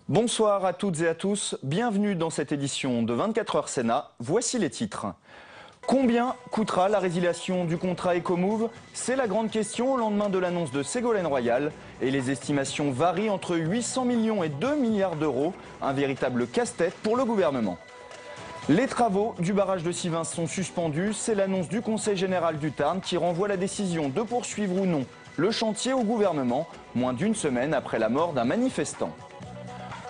Bonsoir à toutes et à tous, bienvenue dans cette édition de 24 heures Sénat. Voici les titres. Combien coûtera la résiliation du contrat Ecomove? C'est la grande question au lendemain de l'annonce de Ségolène Royal. Et les estimations varient entre 800 millions et 2 milliards d'euros, un véritable casse-tête pour le gouvernement. Les travaux du barrage de Sivens sont suspendus, c'est l'annonce du Conseil général du Tarn qui renvoie la décision de poursuivre ou non le chantier au gouvernement, moins d'une semaine après la mort d'un manifestant.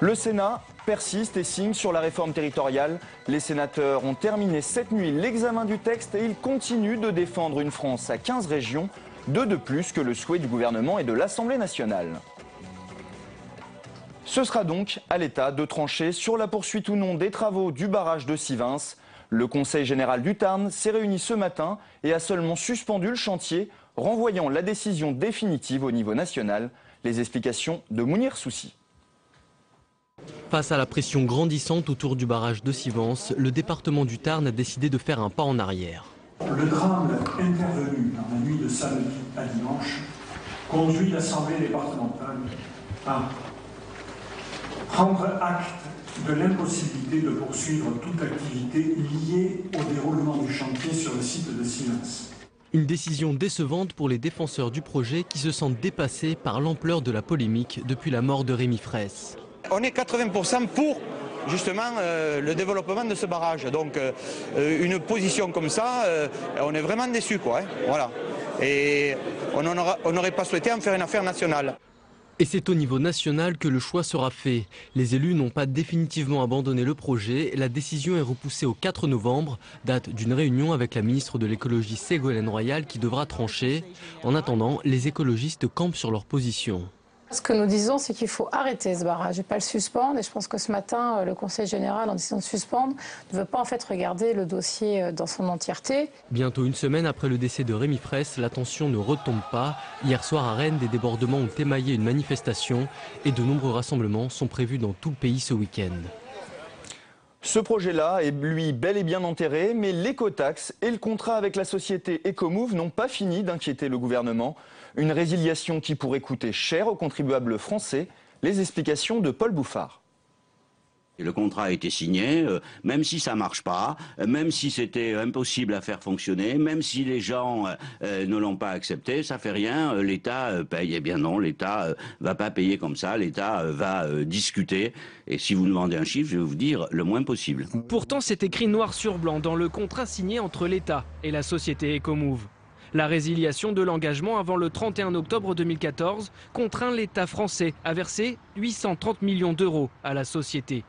Le Sénat persiste et signe sur la réforme territoriale. Les sénateurs ont terminé cette nuit l'examen du texte et ils continuent de défendre une France à 15 régions, deux de plus que le souhait du gouvernement et de l'Assemblée nationale. Ce sera donc à l'État de trancher sur la poursuite ou non des travaux du barrage de Sivens. Le Conseil général du Tarn s'est réuni ce matin et a seulement suspendu le chantier, renvoyant la décision définitive au niveau national. Les explications de Mounir Soussi. Face à la pression grandissante autour du barrage de Sivens, le département du Tarn a décidé de faire un pas en arrière. Le drame intervenu dans la nuit de samedi à dimanche conduit l'Assemblée départementale à prendre acte de l'impossibilité de poursuivre toute activité liée au déroulement du chantier sur le site de Sivens. Une décision décevante pour les défenseurs du projet qui se sentent dépassés par l'ampleur de la polémique depuis la mort de Rémi Fraisse. On est 80% pour justement le développement de ce barrage. Donc une position comme ça, on est vraiment déçus, quoi. Voilà. Et on n'aurait pas souhaité en faire une affaire nationale. Et c'est au niveau national que le choix sera fait. Les élus n'ont pas définitivement abandonné le projet. La décision est repoussée au 4 novembre, date d'une réunion avec la ministre de l'écologie Ségolène Royal qui devra trancher. En attendant, les écologistes campent sur leur position. Ce que nous disons, c'est qu'il faut arrêter ce barrage et pas le suspendre. Et je pense que ce matin, le Conseil général, en décidant de suspendre, ne veut pas en fait regarder le dossier dans son entièreté. Bientôt une semaine après le décès de Rémi Fraisse, la tension ne retombe pas. Hier soir à Rennes, des débordements ont émaillé une manifestation et de nombreux rassemblements sont prévus dans tout le pays ce week-end. Ce projet-là est lui bel et bien enterré, mais l'écotaxe et le contrat avec la société Ecomove n'ont pas fini d'inquiéter le gouvernement. Une résiliation qui pourrait coûter cher aux contribuables français. Les explications de Paul Bouffard. Le contrat a été signé, même si ça ne marche pas, même si c'était impossible à faire fonctionner, même si les gens ne l'ont pas accepté, ça fait rien, l'État paye. Eh bien non, l'État va pas payer comme ça, l'État va discuter. Et si vous demandez un chiffre, je vais vous dire le moins possible. Pourtant, c'est écrit noir sur blanc dans le contrat signé entre l'État et la société Ecomove. La résiliation de l'engagement avant le 31 octobre 2014 contraint l'État français à verser 830 millions d'euros à la société.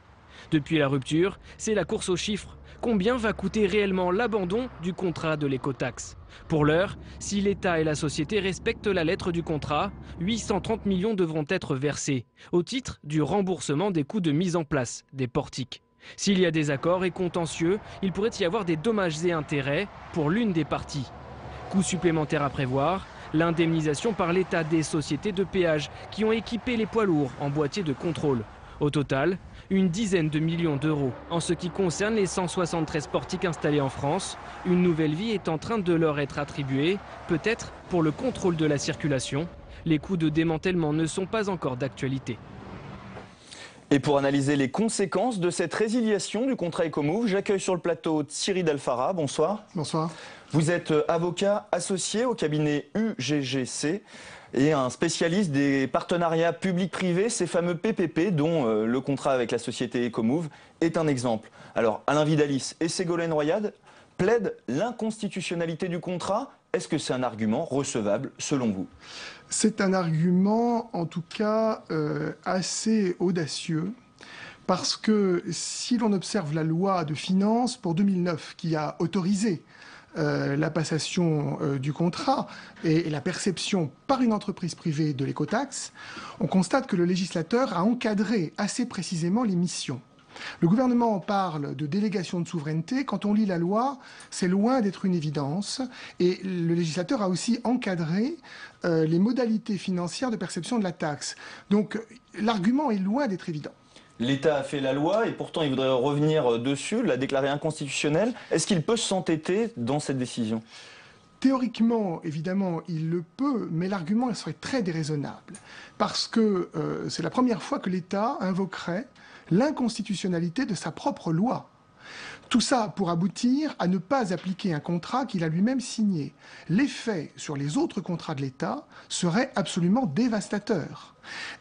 Depuis la rupture, c'est la course aux chiffres. Combien va coûter réellement l'abandon du contrat de l'écotaxe? Pour l'heure, si l'État et la société respectent la lettre du contrat, 830 millions devront être versés au titre du remboursement des coûts de mise en place des portiques. S'il y a des accords et contentieux, il pourrait y avoir des dommages et intérêts pour l'une des parties. Coûts supplémentaires à prévoir, l'indemnisation par l'État des sociétés de péage qui ont équipé les poids lourds en boîtier de contrôle. Au total, une dizaine de millions d'euros. En ce qui concerne les 173 portiques installés en France, une nouvelle vie est en train de leur être attribuée, peut-être pour le contrôle de la circulation. Les coûts de démantèlement ne sont pas encore d'actualité. Et pour analyser les conséquences de cette résiliation du contrat Ecomove, j'accueille sur le plateau Thierry Dalfara. Bonsoir. Bonsoir. Vous êtes avocat associé au cabinet UGGC et un spécialiste des partenariats publics-privés, ces fameux PPP dont le contrat avec la société Ecomove est un exemple. Alors Alain Vidalis et Ségolène Royal plaident l'inconstitutionnalité du contrat. Est-ce que c'est un argument recevable selon vous? C'est un argument en tout cas assez audacieux. Parce que si l'on observe la loi de finances pour 2009 qui a autorisé la passation du contrat et la perception par une entreprise privée de l'écotaxe, on constate que le législateur a encadré assez précisément les missions. Le gouvernement parle de délégation de souveraineté. Quand on lit la loi, c'est loin d'être une évidence. Et le législateur a aussi encadré les modalités financières de perception de la taxe. Donc l'argument est loin d'être évident. L'État a fait la loi et pourtant il voudrait revenir dessus, la déclarer inconstitutionnelle. Est-ce qu'il peut s'entêter dans cette décision ? Théoriquement, évidemment, il le peut, mais l'argument serait très déraisonnable. Parce que c'est la première fois que l'État invoquerait l'inconstitutionnalité de sa propre loi. Tout ça pour aboutir à ne pas appliquer un contrat qu'il a lui-même signé. L'effet sur les autres contrats de l'État serait absolument dévastateur.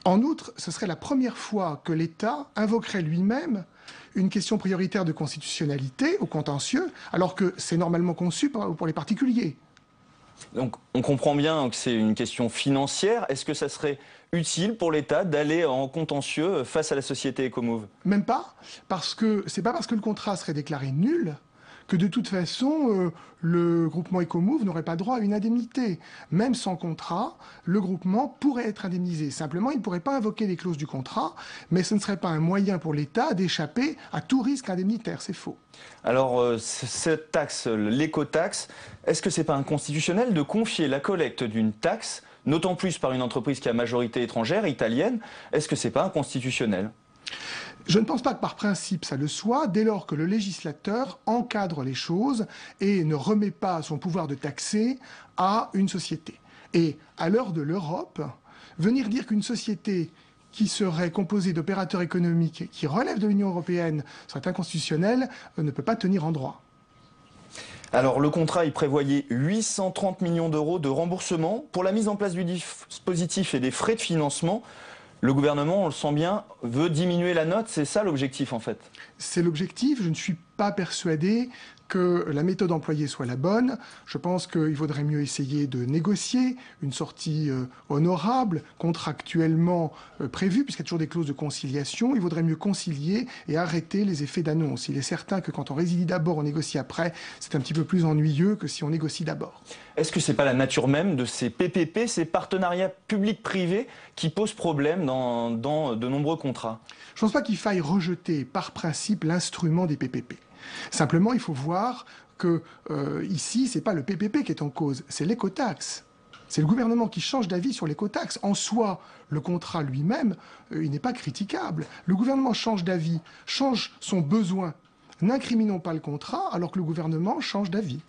En outre, ce serait la première fois que l'État invoquerait lui-même une question prioritaire de constitutionnalité au contentieux, alors que c'est normalement conçu pour les particuliers. Donc on comprend bien que c'est une question financière. Est-ce que ça serait utile pour l'État d'aller en contentieux face à la société Ecomove? Même pas, parce que c'est pas parce que le contrat serait déclaré nul que de toute façon le groupement Ecomove n'aurait pas droit à une indemnité. Même sans contrat, le groupement pourrait être indemnisé. Simplement, il ne pourrait pas invoquer les clauses du contrat, mais ce ne serait pas un moyen pour l'État d'échapper à tout risque indemnitaire. C'est faux. Alors cette taxe, l'écotaxe, est-ce que c'est pas inconstitutionnel de confier la collecte d'une taxe, d'autant plus par une entreprise qui a majorité étrangère, italienne? Est-ce que c'est pas inconstitutionnel? Je ne pense pas que par principe ça le soit, dès lors que le législateur encadre les choses et ne remet pas son pouvoir de taxer à une société. Et à l'heure de l'Europe, venir dire qu'une société qui serait composée d'opérateurs économiques qui relèvent de l'Union européenne serait inconstitutionnelle ne peut pas tenir en droit. Alors le contrat, il prévoyait 830 millions d'euros de remboursement pour la mise en place du dispositif et des frais de financement. Le gouvernement, on le sent bien, veut diminuer la note, c'est ça l'objectif en fait? C'est l'objectif, je ne suis pas persuadé que la méthode employée soit la bonne. Je pense qu'il vaudrait mieux essayer de négocier une sortie honorable, contractuellement prévue, puisqu'il y a toujours des clauses de conciliation. Il vaudrait mieux concilier et arrêter les effets d'annonce. Il est certain que quand on résilie d'abord, on négocie après, c'est un petit peu plus ennuyeux que si on négocie d'abord. Est-ce que c'est pas la nature même de ces PPP, ces partenariats publics-privés, qui posent problème dans de nombreux contrats? Je ne pense pas qu'il faille rejeter par principe l'instrument des PPP. Simplement, il faut voir que ici, ce n'est pas le PPP qui est en cause, c'est l'écotaxe. C'est le gouvernement qui change d'avis sur l'écotaxe. En soi, le contrat lui-même, il n'est pas critiquable. Le gouvernement change d'avis, change son besoin. N'incriminons pas le contrat alors que le gouvernement change d'avis.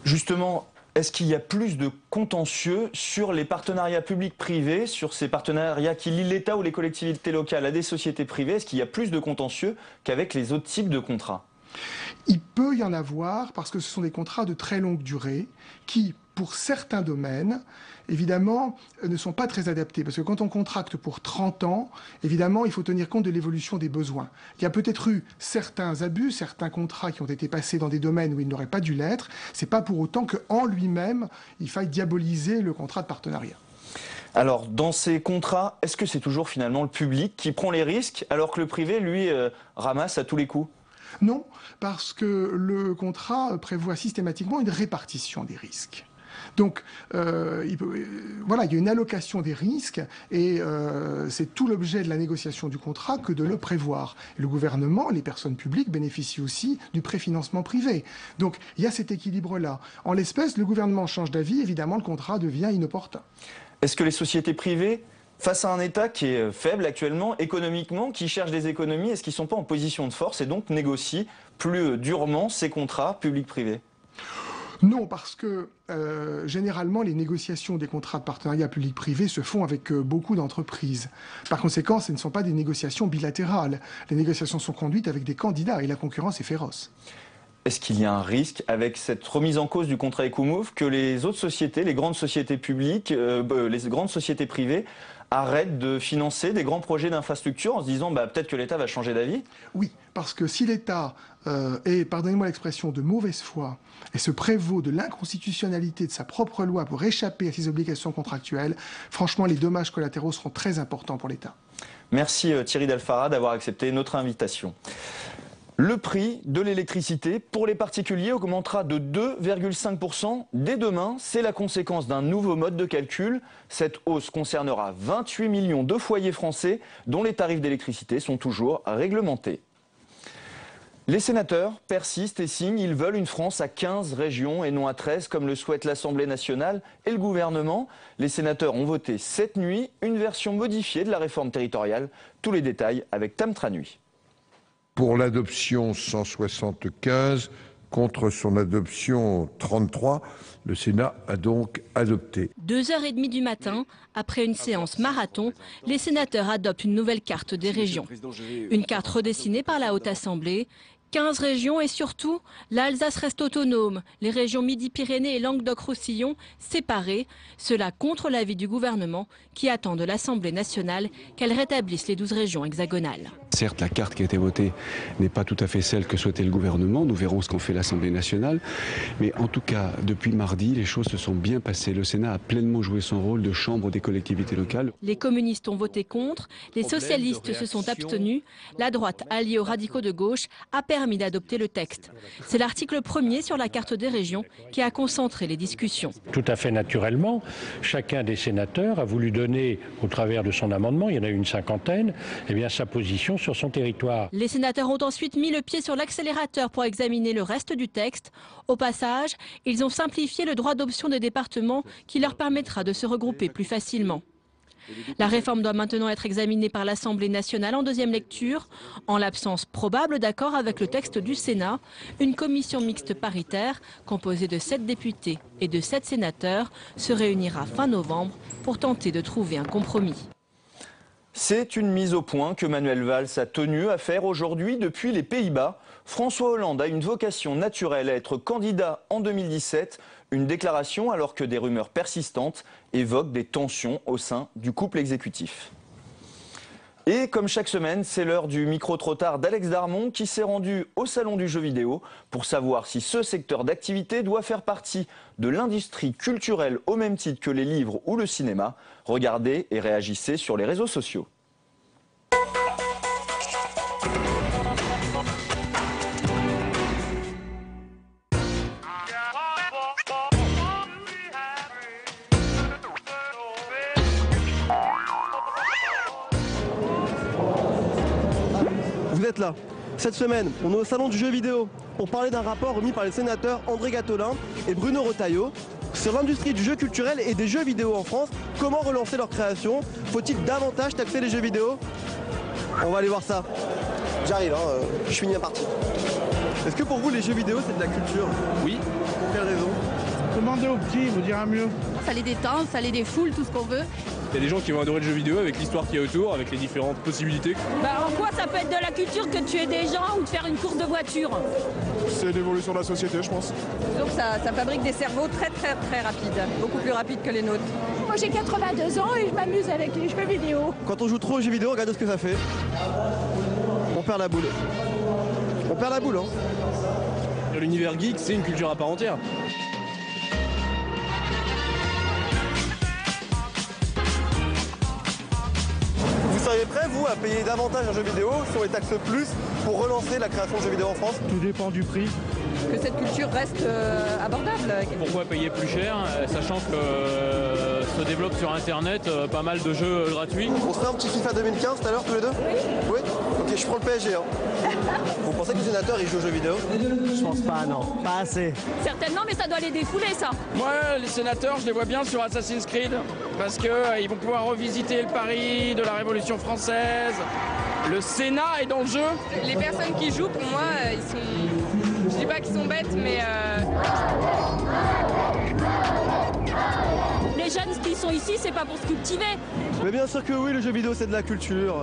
Justement, est-ce qu'il y a plus de contentieux sur les partenariats publics-privés, sur ces partenariats qui lient l'État ou les collectivités locales à des sociétés privées? Est-ce qu'il y a plus de contentieux qu'avec les autres types de contrats? Il peut y en avoir parce que ce sont des contrats de très longue durée qui, pour certains domaines, évidemment, ne sont pas très adaptés. Parce que quand on contracte pour 30 ans, évidemment, il faut tenir compte de l'évolution des besoins. Il y a peut-être eu certains abus, certains contrats qui ont été passés dans des domaines où ils n'auraient pas dû l'être. Ce n'est pas pour autant qu'en lui-même, il faille diaboliser le contrat de partenariat. Alors, dans ces contrats, est-ce que c'est toujours finalement le public qui prend les risques, alors que le privé, lui, ramasse à tous les coups? Non, parce que le contrat prévoit systématiquement une répartition des risques. Donc, voilà, il y a une allocation des risques et c'est tout l'objet de la négociation du contrat que de le prévoir. Et le gouvernement, les personnes publiques bénéficient aussi du préfinancement privé. Donc, il y a cet équilibre-là. En l'espèce, le gouvernement change d'avis, évidemment, le contrat devient inopportun. Est-ce que les sociétés privées, face à un État qui est faible actuellement, économiquement, qui cherche des économies, est-ce qu'ils ne sont pas en position de force et donc négocient plus durement ces contrats publics-privés? Non, parce que généralement, les négociations des contrats de partenariat public-privé se font avec beaucoup d'entreprises. Par conséquent, ce ne sont pas des négociations bilatérales. Les négociations sont conduites avec des candidats et la concurrence est féroce. Est-ce qu'il y a un risque avec cette remise en cause du contrat Ecomove que les autres sociétés, les grandes sociétés publiques, les grandes sociétés privées arrêtent de financer des grands projets d'infrastructure en se disant peut-être que l'État va changer d'avis? Oui, parce que si l'État est, pardonnez-moi l'expression, de mauvaise foi et se prévaut de l'inconstitutionnalité de sa propre loi pour échapper à ses obligations contractuelles, franchement, les dommages collatéraux seront très importants pour l'État. Merci Thierry Delphara d'avoir accepté notre invitation. Le prix de l'électricité pour les particuliers augmentera de 2,5% dès demain. C'est la conséquence d'un nouveau mode de calcul. Cette hausse concernera 28 millions de foyers français dont les tarifs d'électricité sont toujours réglementés. Les sénateurs persistent et signent. Ils veulent une France à 15 régions et non à 13 comme le souhaite l'Assemblée nationale et le gouvernement. Les sénateurs ont voté cette nuit une version modifiée de la réforme territoriale. Tous les détails avec Tam Tranui. Pour l'adoption 175, contre son adoption 33, le Sénat a donc adopté. 2h30 du matin, après une séance marathon, les sénateurs adoptent une nouvelle carte des régions. Une carte redessinée par la Haute Assemblée. 15 régions et surtout, l'Alsace reste autonome, les régions Midi-Pyrénées et Languedoc-Roussillon séparées, cela contre l'avis du gouvernement qui attend de l'Assemblée nationale qu'elle rétablisse les 12 régions hexagonales. Certes, la carte qui a été votée n'est pas tout à fait celle que souhaitait le gouvernement, nous verrons ce qu'en fait l'Assemblée nationale, mais en tout cas, depuis mardi, les choses se sont bien passées. Le Sénat a pleinement joué son rôle de chambre des collectivités locales. Les communistes ont voté contre, les socialistes se sont abstenus, la droite alliée aux radicaux de gauche a permis d'adopter le texte. C'est l'article 1er sur la carte des régions qui a concentré les discussions. Tout à fait naturellement, chacun des sénateurs a voulu donner, au travers de son amendement, il y en a eu une cinquantaine, eh bien, sa position sur son territoire. Les sénateurs ont ensuite mis le pied sur l'accélérateur pour examiner le reste du texte. Au passage, ils ont simplifié le droit d'option des départements qui leur permettra de se regrouper plus facilement. La réforme doit maintenant être examinée par l'Assemblée nationale en deuxième lecture. En l'absence probable d'accord avec le texte du Sénat, une commission mixte paritaire, composée de 7 députés et de 7 sénateurs, se réunira fin novembre pour tenter de trouver un compromis. C'est une mise au point que Manuel Valls a tenu à faire aujourd'hui depuis les Pays-Bas. François Hollande a une vocation naturelle à être candidat en 2017. Une déclaration alors que des rumeurs persistantes évoquent des tensions au sein du couple exécutif. Et comme chaque semaine, c'est l'heure du micro-trottoir d'Alex Darmon qui s'est rendu au salon du jeu vidéo pour savoir si ce secteur d'activité doit faire partie de l'industrie culturelle au même titre que les livres ou le cinéma. Regardez et réagissez sur les réseaux sociaux. Vous êtes là. Cette semaine, on est au salon du jeu vidéo pour parler d'un rapport remis par les sénateurs André Gattolin et Bruno Retailleau sur l'industrie du jeu culturel et des jeux vidéo en France. Comment relancer leur création? Faut-il davantage taxer les jeux vidéo? On va aller voir ça. J'arrive, je suis bien parti. Est-ce que pour vous les jeux vidéo c'est de la culture? Oui. Pour quelle raison? Demandez aux petits, il vous dira mieux. Ça les détend, ça les défoule, tout ce qu'on veut. Il y a des gens qui vont adorer le jeu vidéo avec l'histoire qu'il y a autour, avec les différentes possibilités. En quoi ça peut être de la culture que de tuer des gens ou de faire une course de voiture? C'est l'évolution de la société, je pense. Donc ça fabrique des cerveaux très rapides, beaucoup plus rapides que les nôtres. Moi j'ai 82 ans et je m'amuse avec les jeux vidéo. Quand on joue trop aux jeux vidéo, regardez ce que ça fait. On perd la boule. On perd la boule, hein. L'univers geek, c'est une culture à part entière. Vous seriez prêt, vous, à payer davantage un jeu vidéo si on les taxe plus pour relancer la création de jeux vidéo en France? Tout dépend du prix. Que cette culture reste abordable. Pourquoi payer plus cher, sachant que se développe sur Internet pas mal de jeux gratuits. On se fait un petit FIFA 2015 tout à l'heure, tous les deux? Oui. Ok, je prends le PSG. Vous pensez que les sénateurs ils jouent aux jeux vidéo? Je pense pas, non. Pas assez. Certainement, mais ça doit les défouler, ça. Moi, les sénateurs, je les vois bien sur Assassin's Creed, parce qu'ils vont pouvoir revisiter le Paris de la Révolution française. Le Sénat est dans le jeu. Les personnes qui jouent, pour moi, ils sont... Je dis pas qu'ils sont bêtes, mais... Les jeunes qui sont ici, c'est pas pour se cultiver. Mais bien sûr que oui, le jeu vidéo c'est de la culture.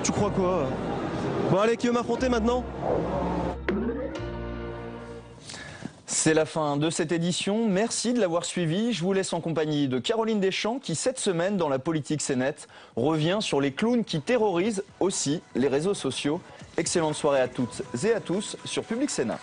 Tu crois quoi? Bon allez, qui veut m'affronter maintenant? C'est la fin de cette édition. Merci de l'avoir suivi. Je vous laisse en compagnie de Caroline Deschamps qui, cette semaine, dans la politique CNeT, revient sur les clowns qui terrorisent aussi les réseaux sociaux. Excellente soirée à toutes et à tous sur Public Sénat.